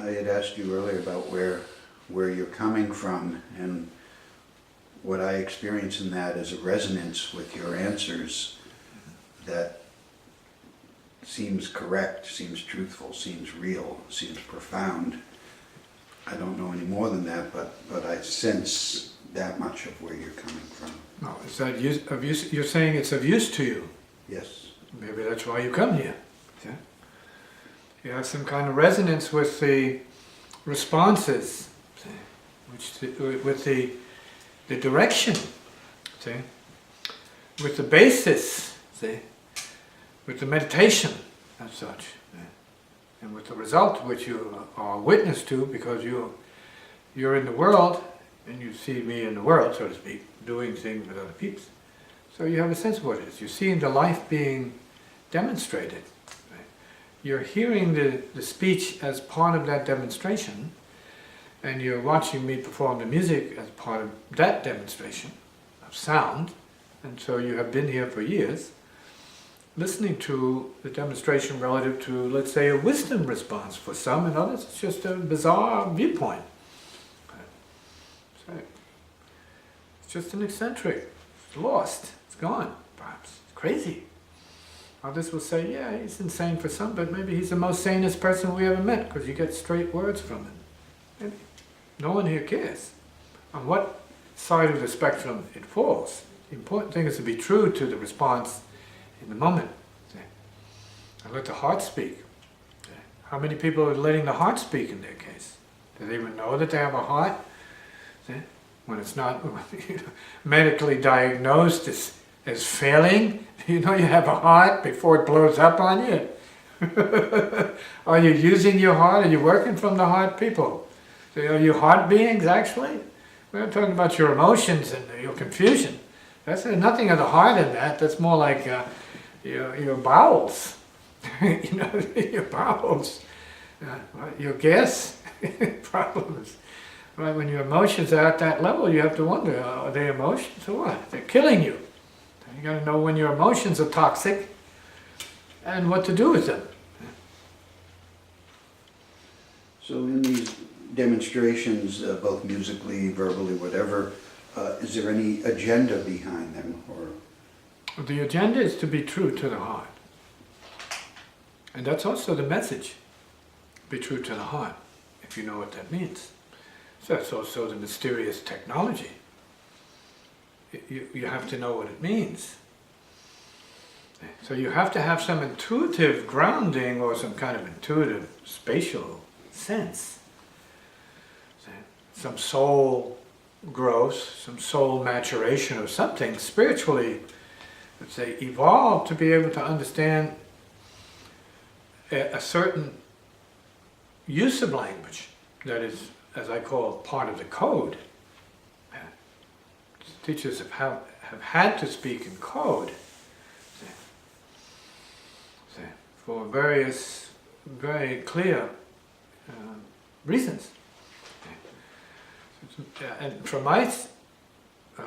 I had asked you earlier about where you're coming from, and what I experience in that is a resonance with your answers that seems correct, seems truthful, seems real, seems profound. I don't know any more than that, but I sense that much of where you're coming from. No, is that of use? You're saying it's of use to you. Yes. Maybe that's why you come here. See? You have some kind of resonance with the responses, see? With the direction, see? With the basis, see? With the meditation and such, see? And with the result which you are witness to, because you're in the world and you see me in the world, so to speak, doing things with other people. So you have a sense of what it is. You're seeing the life being demonstrated. Right? You're hearing the speech as part of that demonstration, and you're watching me perform the music as part of that demonstration of sound. And so you have been here for years, listening to the demonstration relative to, let's say, a wisdom response for some, and others it's just a bizarre viewpoint. So it's just an eccentric, it's lost, it's gone, perhaps, it's crazy. Others will say, yeah, he's insane for some, but maybe he's the most sanest person we ever met, because you get straight words from him. Maybe. No one here cares on what side of the spectrum it falls. The important thing is to be true to the response in the moment. See? And let the heart speak. See? How many people are letting the heart speak in their case? Do they even know that they have a heart? See? When it's not medically diagnosed as failing, you know you have a heart before it blows up on you. Are you using your heart? Are you working from the heart, people? So are you heart beings, actually? We're not talking about your emotions and your confusion. There's nothing of the heart in that. That's more like your bowels. You know, your bowels. Your gas problems. Right? When your emotions are at that level, you have to wonder, are they emotions or what? They're killing you. You got to know when your emotions are toxic and what to do with them. So in these demonstrations, both musically, verbally, whatever, is there any agenda behind them? Or the agenda is to be true to the heart. And that's also the message. Be true to the heart, if you know what that means. So that's also the mysterious technology. You have to know what it means. So you have to have some intuitive grounding or some kind of intuitive spatial sense. Some soul growth, some soul maturation or something spiritually, let's say, evolved to be able to understand a certain use of language that is, as I call, part of the code. Teachers have had to speak in code for various, very clear reasons. And from my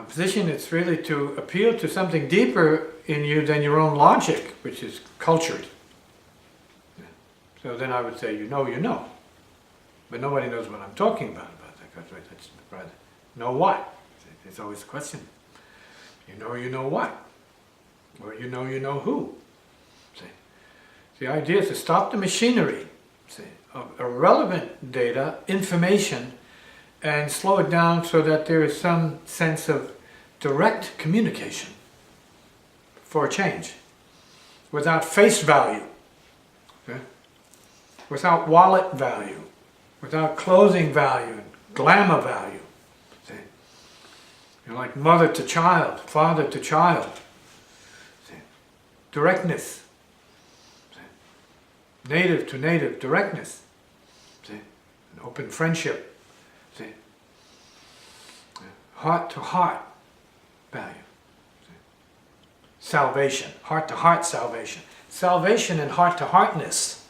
position, it's really to appeal to something deeper in you than your own logic, which is cultured. So then I would say, you know. But nobody knows what I'm talking about that. That's rather, know what? It's always a question. You know what? Or you know who? See? The idea is to stop the machinery, see, of irrelevant data, information, and slow it down so that there is some sense of direct communication for a change, without face value, okay? Without wallet value, without clothing value, and glamour value. See? You're like mother to child, father to child. See? Directness. See? Native to native directness. See? An open friendship. See? Heart to heart value. See? Salvation, heart to heart salvation. Salvation and heart to heartness.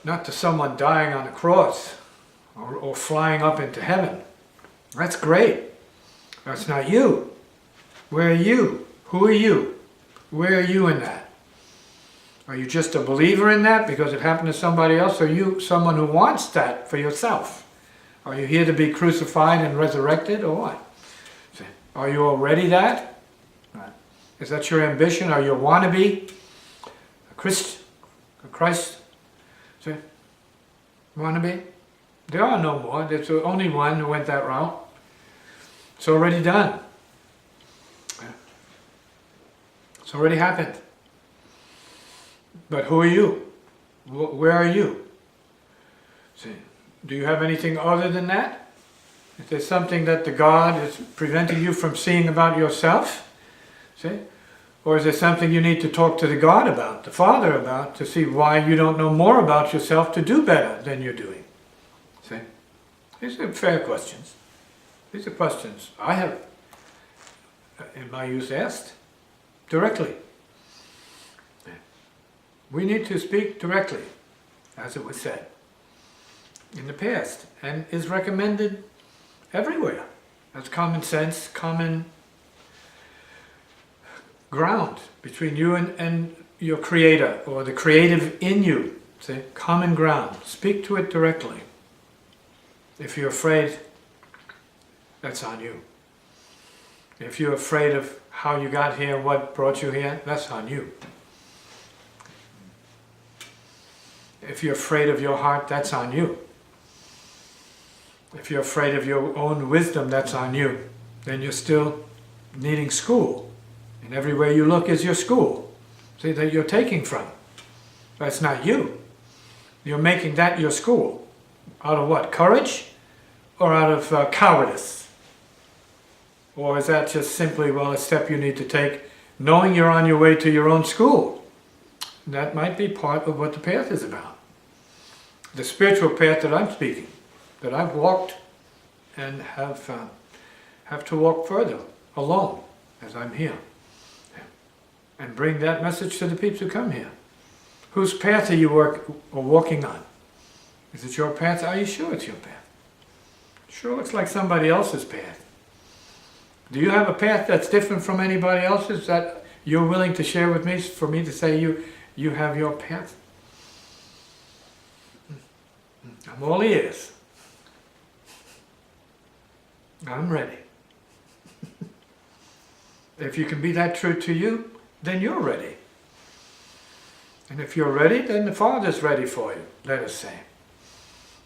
Not to someone dying on a cross or flying up into heaven. That's great. That's not you. Where are you? Who are you? Where are you in that? Are you just a believer in that because it happened to somebody else? Or are you someone who wants that for yourself? Are you here to be crucified and resurrected, or what? See, are you already that? Right. Is that your ambition? Are you a wannabe? A Christ? See? Wannabe? There are no more. There's only one who went that route. It's already done. It's already happened. But who are you? Where are you? See, do you have anything other than that? Is there something that the God is preventing you from seeing about yourself? See? Or is there something you need to talk to the God about, the Father about, to see why you don't know more about yourself to do better than you're doing? See? These are fair questions. These are questions I have, in my youth, asked directly. We need to speak directly, as it was said in the past, and is recommended everywhere as common sense, common ground between you and your creator, or the creative in you. See? Common ground. Speak to it directly. If you're afraid, that's on you. If you're afraid of how you got here, what brought you here, that's on you. If you're afraid of your heart, that's on you. If you're afraid of your own wisdom, that's on you. Then you're still needing school. And everywhere you look is your school. See, that you're taking from. That's not you. You're making that your school. Out of what? Courage? Or out of cowardice? Or is that just simply, well, a step you need to take, knowing you're on your way to your own school? That might be part of what the path is about. The spiritual path that I'm speaking, that I've walked and have to walk further alone as I'm here. And bring that message to the people who come here. Whose path are you walking on? Is it your path? Are you sure it's your path? Sure looks like somebody else's path. Do you have a path that's different from anybody else's that you're willing to share with me, for me to say you have your path? I'm all ears. I'm ready. If you can be that true to you, then you're ready. And if you're ready, then the Father's ready for you, let us say.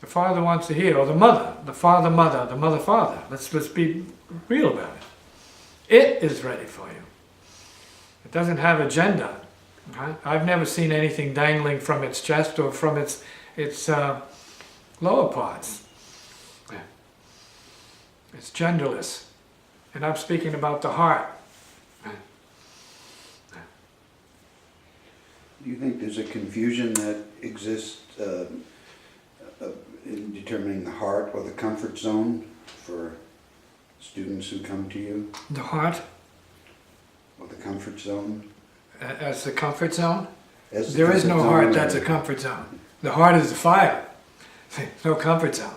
The Father wants to hear, or the Mother, the Father-Mother, the Mother-Father. Let's be real about it. It is ready for you. It doesn't have agenda. Right? I've never seen anything dangling from its chest or from its lower parts. It's genderless. And I'm speaking about the heart. Do you think there's a confusion that exists in determining the heart or the comfort zone for students who come to you? The heart? Or the comfort zone? As the comfort zone? As the There is comfort no zone, heart or- that's a comfort zone. The heart is the fire. No comfort zone.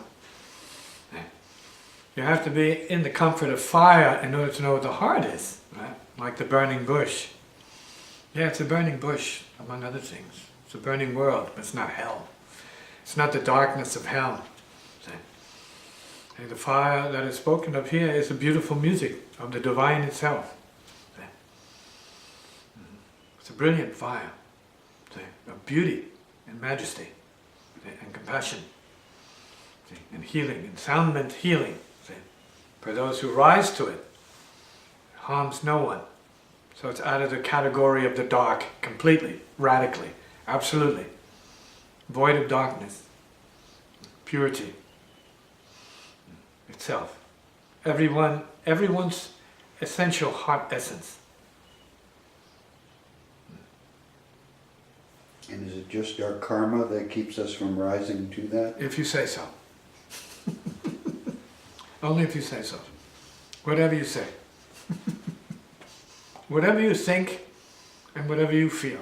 You have to be in the comfort of fire in order to know what the heart is. Right? Like the burning bush. Yeah, it's a burning bush, among other things. It's a burning world, but it's not hell. It's not the darkness of hell. See? The fire that is spoken of here is the beautiful music of the divine itself. See? It's a brilliant fire, see? Of beauty and majesty, see? And compassion, see? And healing, and soundment healing. See? For those who rise to it, it harms no one. So it's out of the category of the dark, completely, radically, absolutely. Void of darkness, purity itself. Everyone's essential heart essence. And is it just our karma that keeps us from rising to that? If you say so. Only if you say so. Whatever you say. Whatever you think and whatever you feel.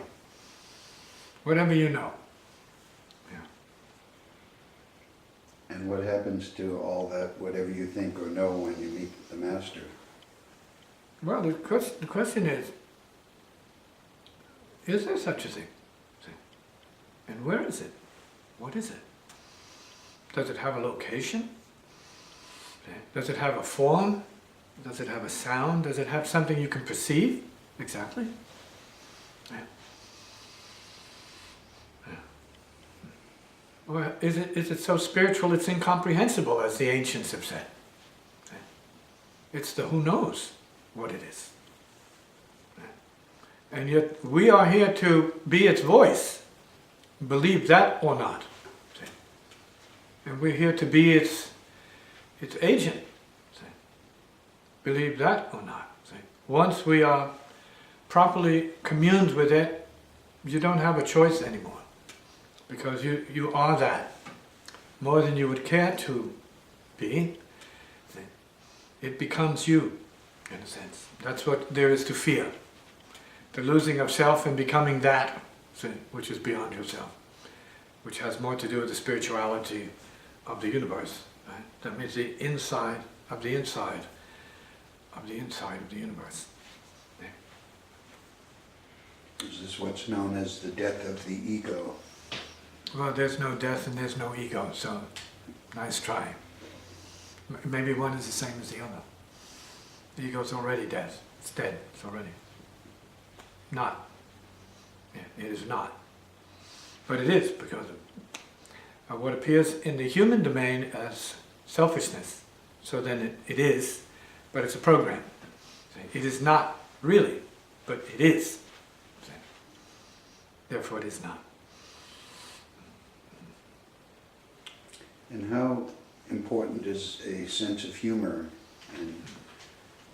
Whatever you know. Yeah. And what happens to all that, whatever you think or know, when you meet the Master? Well, the question is there such a thing? And where is it? What is it? Does it have a location? Does it have a form? Does it have a sound? Does it have something you can perceive? Exactly. Yeah. Yeah. Or is it so spiritual it's incomprehensible, as the ancients have said? It's the who knows what it is. And yet we are here to be its voice, believe that or not. And we're here to be its agent, believe that or not. Once we are properly communed with it, you don't have a choice anymore, because you are that, more than you would care to be. It becomes you, in a sense. That's what there is to fear. The losing of self and becoming that, which is beyond yourself, which has more to do with the spirituality of the universe. Right? That means the inside of the inside of the inside of the universe. Yeah. Is this what's known as the death of the ego? Well, there's no death and there's no ego, so nice try. Maybe one is the same as the other. The ego's already dead. It's dead. It's already not. Yeah, it is not. But it is, because of what appears in the human domain as selfishness. So then it is, but it's a program. It is not really, but it is. Therefore it is not. And how important is a sense of humor and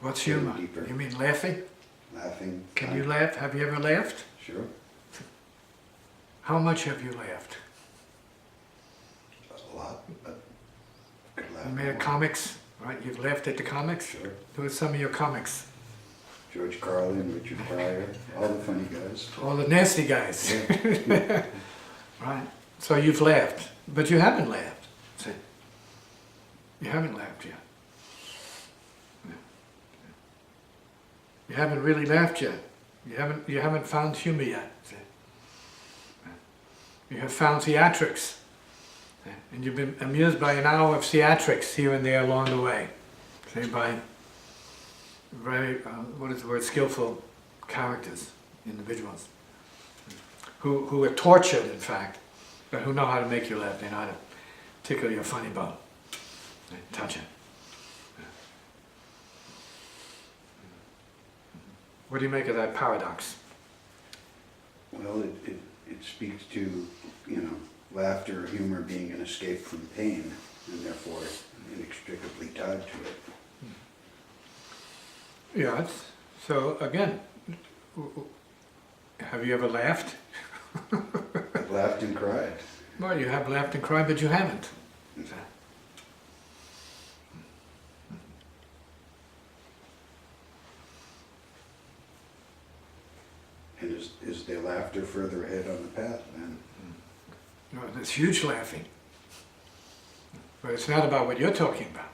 What's humor? deeper? You mean laughing? Laughing? Can you laugh? Have you ever laughed? Sure. How much have you laughed? A lot, but I could laugh You made more. comics, right? You've laughed at the comics? Sure. Who are some of your comics? George Carlin, Richard Pryor, all the funny guys. All the nasty guys. Yeah. Right. So you've laughed, but you haven't laughed. See? You haven't laughed yet. Yeah. You haven't really laughed yet. You haven't found humor yet. See? You have found theatrics. See? And you've been amused by an hour of theatrics here and there along the way. See? By very, what is the word, skillful characters, individuals, who are tortured, in fact, but who know how to make you laugh. They know how to tickle your funny bone. They touch it. What do you make of that paradox? Well, it speaks to, laughter, humor being an escape from pain, and therefore inextricably tied to it. Yeah, so again, have you ever laughed? I've laughed and cried. Well, you have laughed and cried, but you haven't. And is there laughter further ahead on the path then? No, there's huge laughing. But it's not about what you're talking about.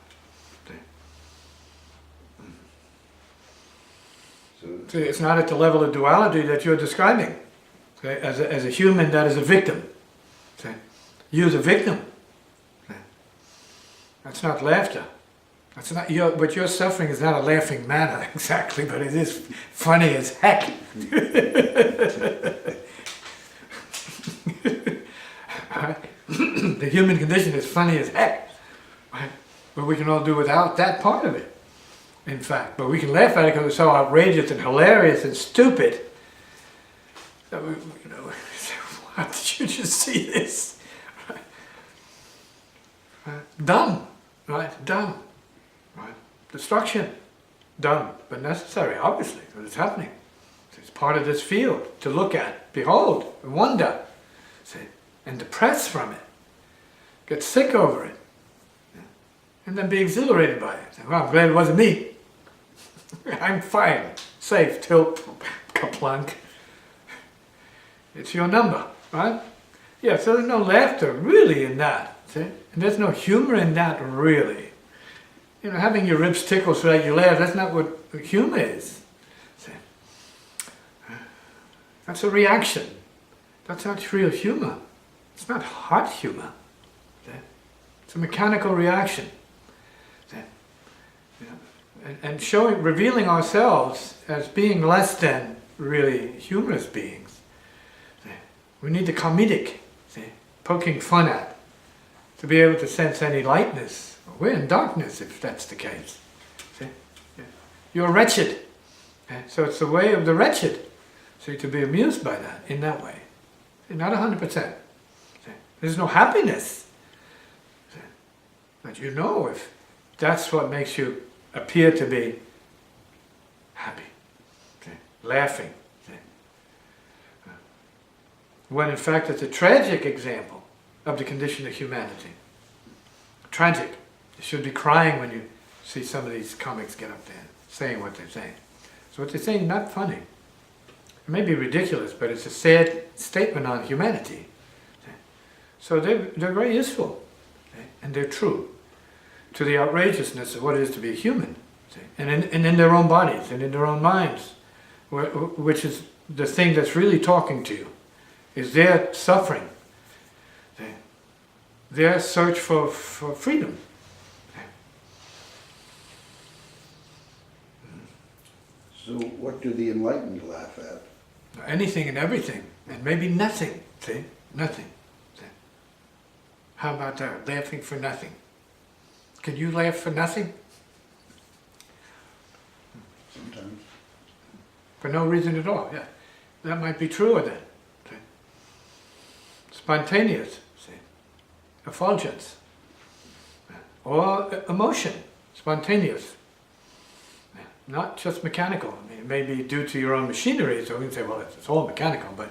See, it's not at the level of duality that you're describing. Okay? As a human that is a victim. See? You're the victim. See? That's not laughter. That's not what you're suffering is not a laughing manner exactly, but it is funny as heck. The human condition is funny as heck. Right? But we can all do without that part of it. In fact, but we can laugh at it because it's so outrageous and hilarious and stupid. That we, what, did you just see this? Right? Dumb, right? Dumb, right? Destruction, dumb, but necessary, obviously, because it's happening. It's part of this field to look at, behold, wonder, see, and depress from it, get sick over it, and then be exhilarated by it. Say, well, I'm glad it wasn't me. I'm fine, safe, tilt, kaplunk. It's your number, right? Yeah, so there's no laughter really in that, see? And there's no humor in that really. Having your ribs tickle so that you laugh, that's not what humor is. See? That's a reaction. That's not real humor. It's not heart humor. See? It's a mechanical reaction. See? You know, and showing, revealing ourselves as being less than really humorous beings. See? We need the comedic, see? Poking fun at, to be able to sense any lightness. We're in darkness if that's the case. See? Yeah. You're wretched. Okay? So it's the way of the wretched. So to be amused by that, in that way. See? Not 100%. See? There's no happiness. See? But you know if that's what makes you appear to be happy. See? Laughing. See? When in fact it's a tragic example of the condition of humanity. Tragic. You should be crying when you see some of these comics get up there saying what they're saying. So what they're saying is not funny. It may be ridiculous, but it's a sad statement on humanity. So they're very useful, and they're true to the outrageousness of what it is to be a human, and in their own bodies and in their own minds, which is the thing that's really talking to you, is their suffering, their search for freedom. So what do the enlightened laugh at? Anything and everything, and maybe nothing, see? Nothing. See? How about that? Laughing for nothing. Can you laugh for nothing? Sometimes. For no reason at all, yeah. That might be truer then. See? Spontaneous, see? Effulgence. Or emotion, spontaneous. Not just mechanical. I mean, it may be due to your own machinery, so we can say, well, it's all mechanical, but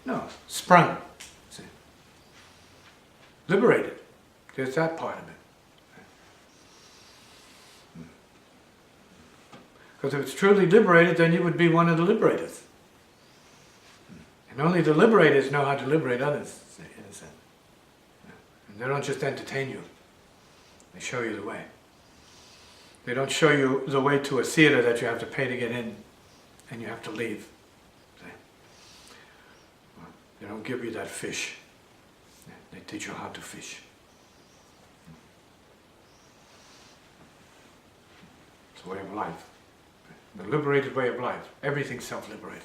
no, sprung. See? Liberated. There's that part of it. Because if it's truly liberated, then you would be one of the liberators. And only the liberators know how to liberate others, in a sense. And they don't just entertain you. They show you the way. They don't show you the way to a theater that you have to pay to get in and you have to leave. See? They don't give you that fish. They teach you how to fish. It's a way of life. The liberated way of life. Everything's self-liberated.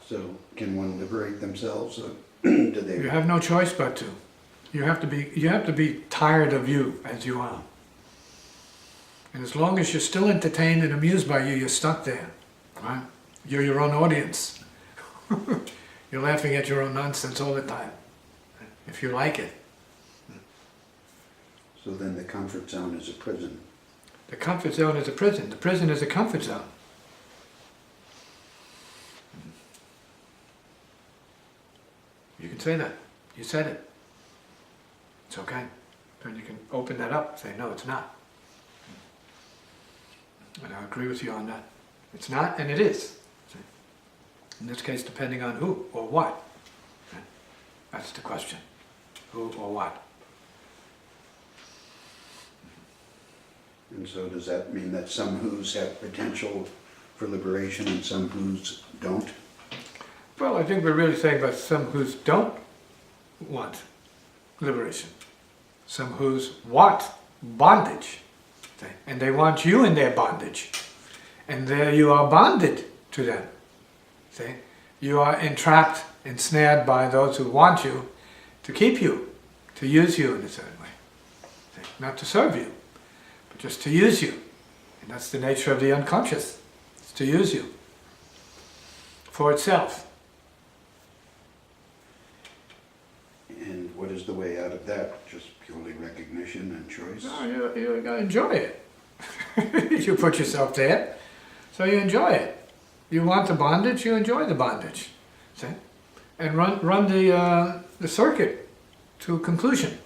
So can one liberate themselves? Or do they? You have no choice but to. You have to be tired of you as you are. And as long as you're still entertained and amused by you, you're stuck there. Right? You're your own audience. You're laughing at your own nonsense all the time. If you like it. So then the comfort zone is a prison. The comfort zone is a prison. The prison is a comfort zone. You can say that. You said it. It's okay. Then you can open that up and say, no, it's not. And I agree with you on that. It's not, and it is. In this case, depending on who or what. That's the question. Who or what. And so does that mean that some who's have potential for liberation and some who's don't? Well, I think we're really saying about some who's don't want liberation. Some who's want bondage. And they want you in their bondage. And there you are bonded to them. See? You are entrapped, ensnared by those who want you to keep you, to use you in a certain way. See? Not to serve you, but just to use you. And that's the nature of the unconscious. It's to use you for itself. And what is the way out of that? Just purely recognition and choice? No, you gotta enjoy it. You put yourself there, so you enjoy it. You want the bondage, you enjoy the bondage. See? And run the circuit to conclusion.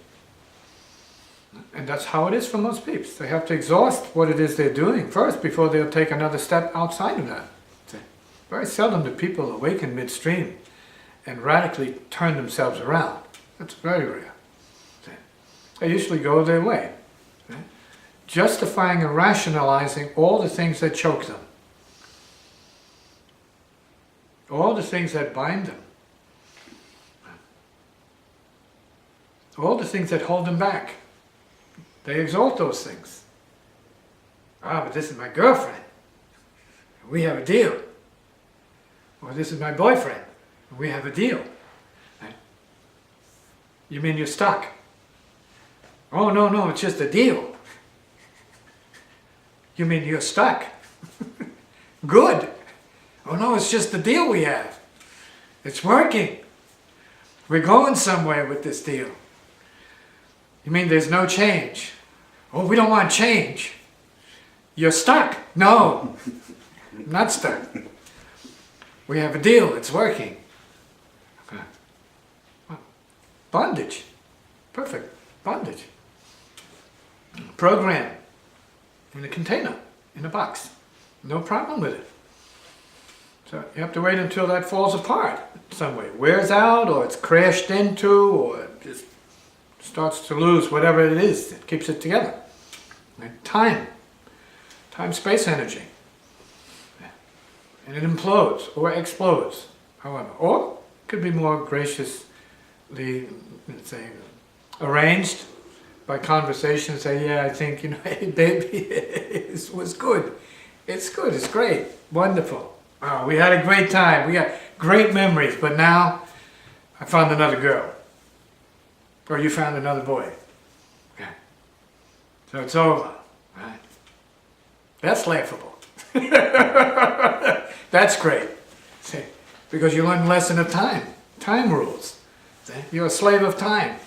And that's how it is for most people. They have to exhaust what it is they're doing first before they'll take another step outside of that. See? Very seldom do people awaken midstream and radically turn themselves around. That's very rare. See? They usually go their way. See? Justifying and rationalizing all the things that choke them. All the things that bind them. all the things that hold them back. They exalt those things. Ah, but this is my girlfriend. We have a deal. Or this is my boyfriend. We have a deal. You mean you're stuck? Oh, no, it's just a deal. You mean you're stuck? Good. Oh, no, it's just the deal we have. It's working. We're going somewhere with this deal. You mean there's no change? Oh, we don't want change. You're stuck. No, I'm not stuck. We have a deal. It's working. Okay. Well, bondage. Perfect. Bondage. Program. In a container. In a box. No problem with it. So you have to wait until that falls apart some way. Wears out, or it's crashed into, or it just starts to lose whatever it is that keeps it together. Right? Time. Time, space, energy. And it implodes or explodes, however. Or it could be more graciously, let's say, arranged by conversation. Say, yeah, I think, hey, baby, it was good. It's good, it's great, wonderful. Oh, we had a great time. We got great memories, but now I found another girl. Or you found another boy. Okay. So it's over. Right? That's laughable. That's great. See? Because you learn a lesson of time. Time rules. See? You're a slave of time.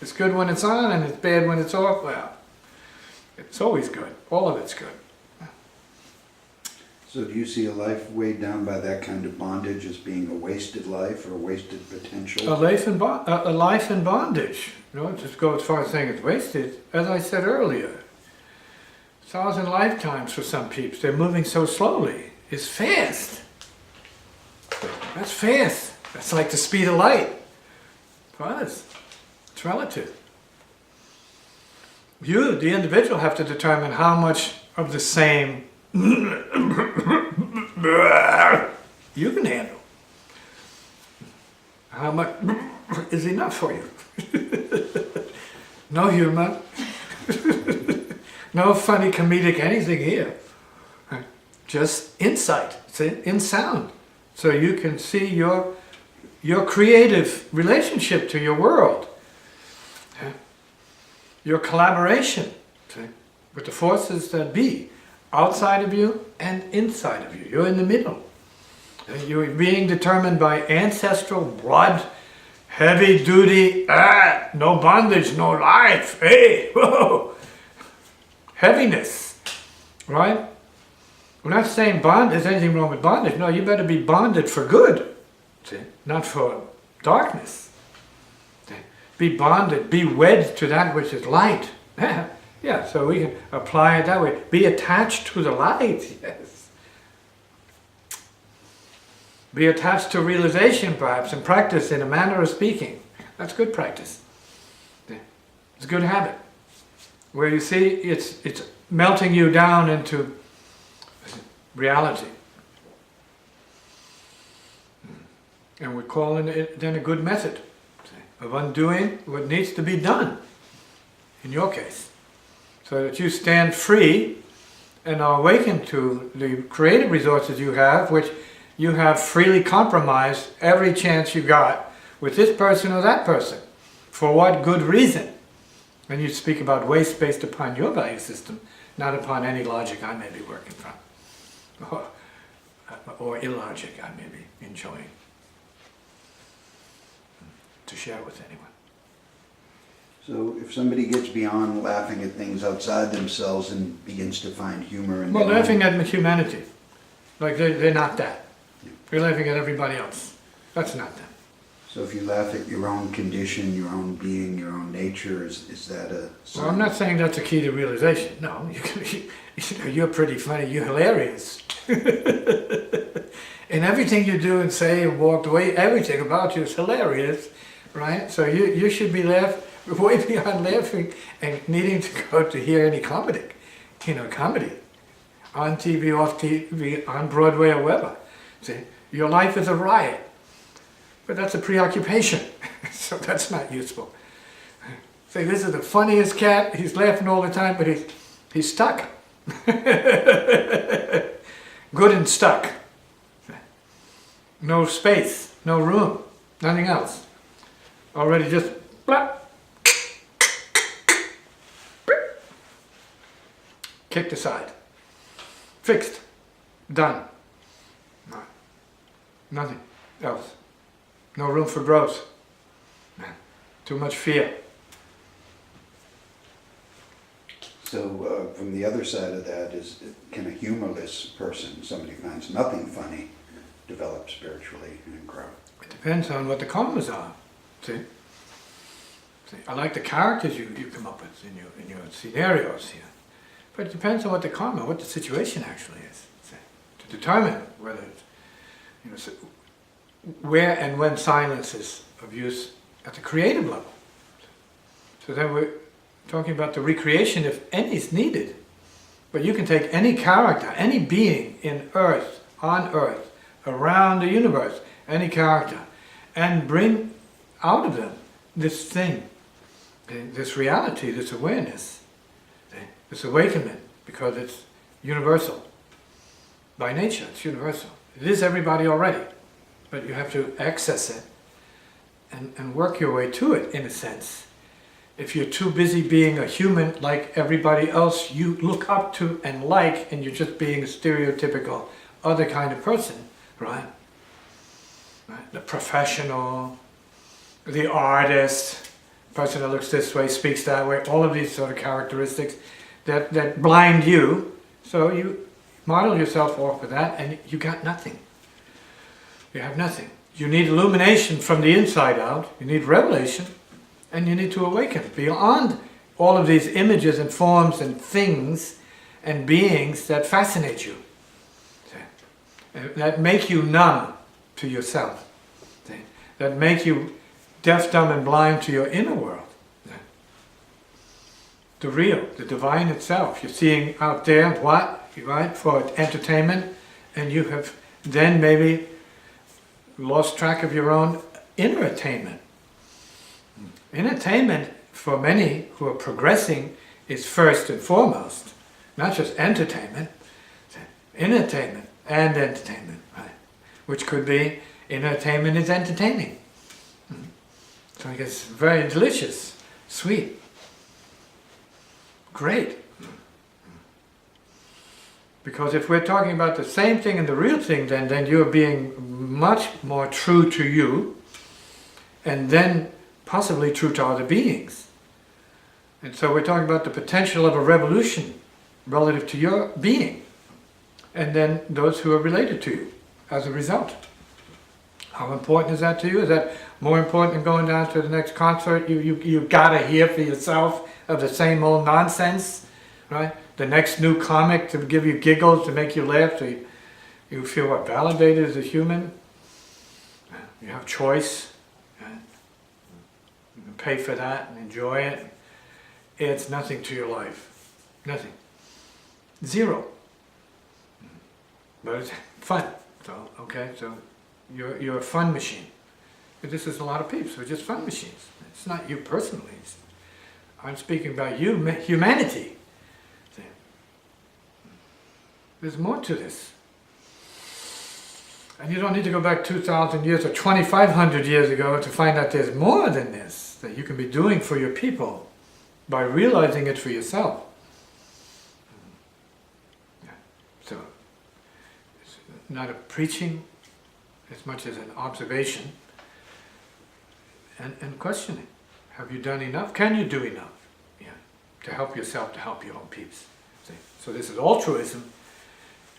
It's good when it's on and it's bad when it's off. Well, it's always good. All of it's good. So do you see a life weighed down by that kind of bondage as being a wasted life or a wasted potential? A life in bondage. Just go as far as saying it's wasted. As I said earlier, 1,000 lifetimes for some peeps. They're moving so slowly. It's fast. That's fast. That's like the speed of light. For others, it's relative. You, the individual, have to determine how much of the same you can handle. How much is enough for you? No humor. No funny comedic anything here. Just insight, see, in sound. So you can see your creative relationship to your world. Your collaboration, see, with the forces that be. Outside of you and inside of you. You're in the middle. You're being determined by ancestral blood, heavy duty, no bondage, no life. Hey, whoa. Heaviness, right? We're not saying there's anything wrong with bondage. No, you better be bonded for good, see? Not for darkness. See? Be bonded, be wed to that which is light. Yeah, so we can apply it that way. Be attached to the light, yes. Be attached to realization, perhaps, and practice in a manner of speaking. That's good practice. It's a good habit. Where you see it's melting you down into reality. And we're calling it then a good method of undoing what needs to be done, in your case. So that you stand free and are awakened to the creative resources you have, which you have freely compromised every chance you got with this person or that person. For what good reason? And you speak about waste based upon your value system, not upon any logic I may be working from, or illogic I may be enjoying to share with anyone. So if somebody gets beyond laughing at things outside themselves and begins to find humor in well, laughing at humanity, like they're not that. You're laughing at everybody else. That's not them. So if you laugh at your own condition, your own being, your own nature, is that a sign? Well, I'm not saying that's a key to realization. No, you're pretty funny. You're hilarious. And everything you do and say and walk away, everything about you is hilarious, right? So you should be way beyond laughing and needing to go to hear any comedy, comedy on TV, off TV, on Broadway or wherever. See, your life is a riot, but that's a preoccupation, so that's not useful. Say, this is the funniest cat. He's laughing all the time, but he's stuck. Good and stuck. No space, no room, nothing else. Already just blap. Kicked aside. Fixed. Done. No. Nothing else. No room for growth. Man. Too much fear. So from the other side of that is, can a humorless person, somebody who finds nothing funny, develop spiritually and grow? It depends on what the karmas are. See? I like the characters you come up with in your scenarios here. But it depends on what the karma, what the situation actually is. See? To determine whether it's, where and when silence is of use at the creative level. So then we're talking about the recreation if any is needed. But you can take any character, any being in earth, on earth, around the universe, any character, and bring out of them this thing, this reality, this awareness, this awakenment, because it's universal. By nature, it's universal. It is everybody already, but you have to access it and work your way to it, in a sense. If you're too busy being a human like everybody else you look up to and like, and you're just being a stereotypical other kind of person, right? The professional, the artist, person that looks this way, speaks that way, all of these sort of characteristics that blind you. So you model yourself off of that and you got nothing. You have nothing. You need illumination from the inside out. You need revelation. And you need to awaken beyond all of these images and forms and things and beings that fascinate you. That make you numb to yourself. That make you deaf, dumb and blind to your inner world. The real, the divine itself. You're seeing out there what, right, for entertainment, and you have then maybe lost track of your own inner attainment. Entertainment, for many who are progressing, is first and foremost. Not just entertainment, entertainment and entertainment, right? Which could be, entertainment is entertaining. So I guess very delicious, sweet, great. Because if we're talking about the same thing and the real thing, then you're being much more true to you, and then possibly true to other beings. And so we're talking about the potential of a revolution relative to your being, and then those who are related to you as a result. How important is that to you? Is that more important than going down to the next concert you gotta hear for yourself of the same old nonsense, right? The next new comic to give you giggles, to make you laugh, so you feel what, validated as a human? You have choice. You can pay for that and enjoy it. It's nothing to your life. Nothing. Zero. But it's fun. So, okay, so you're a fun machine. But this is a lot of peeps. We're just fun machines. It's not you personally. I'm speaking about you, humanity. There's more to this. And you don't need to go back 2,000 years or 2,500 years ago to find out there's more than this that you can be doing for your people by realizing it for yourself. Yeah. So, it's not a preaching as much as an observation and questioning. Have you done enough? Can you do enough? Yeah. To help yourself, to help your own peeps. See? So this is altruism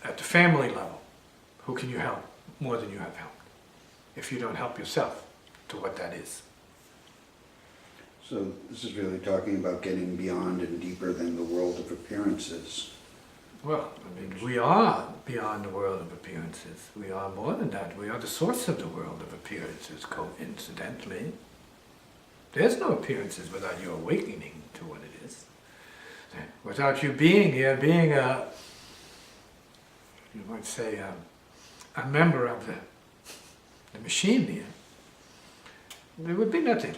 at the family level. Who can you help more than you have helped? If you don't help yourself to what that is. So this is really talking about getting beyond and deeper than the world of appearances. Well, I mean, we are beyond the world of appearances. We are more than that. We are the source of the world of appearances, coincidentally. There's no appearances without you awakening to what it is. Without you being here, being a, you might say, a member of the machine here, there would be nothing.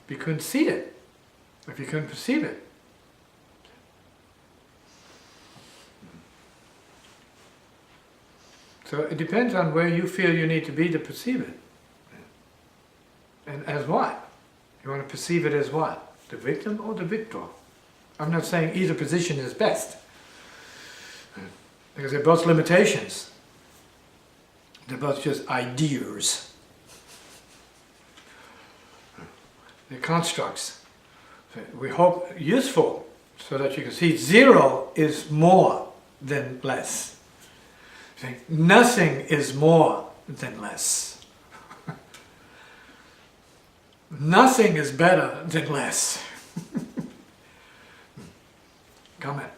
You couldn't see it. if you can perceive it. So it depends on where you feel you need to be to perceive it. And as what? You want to perceive it as what? The victim or the victor? I'm not saying either position is best, because they're both limitations. They're both just ideas. They're constructs. We hope useful so that you can see zero is more than less. Nothing is more than less. Nothing is better than less. Comment.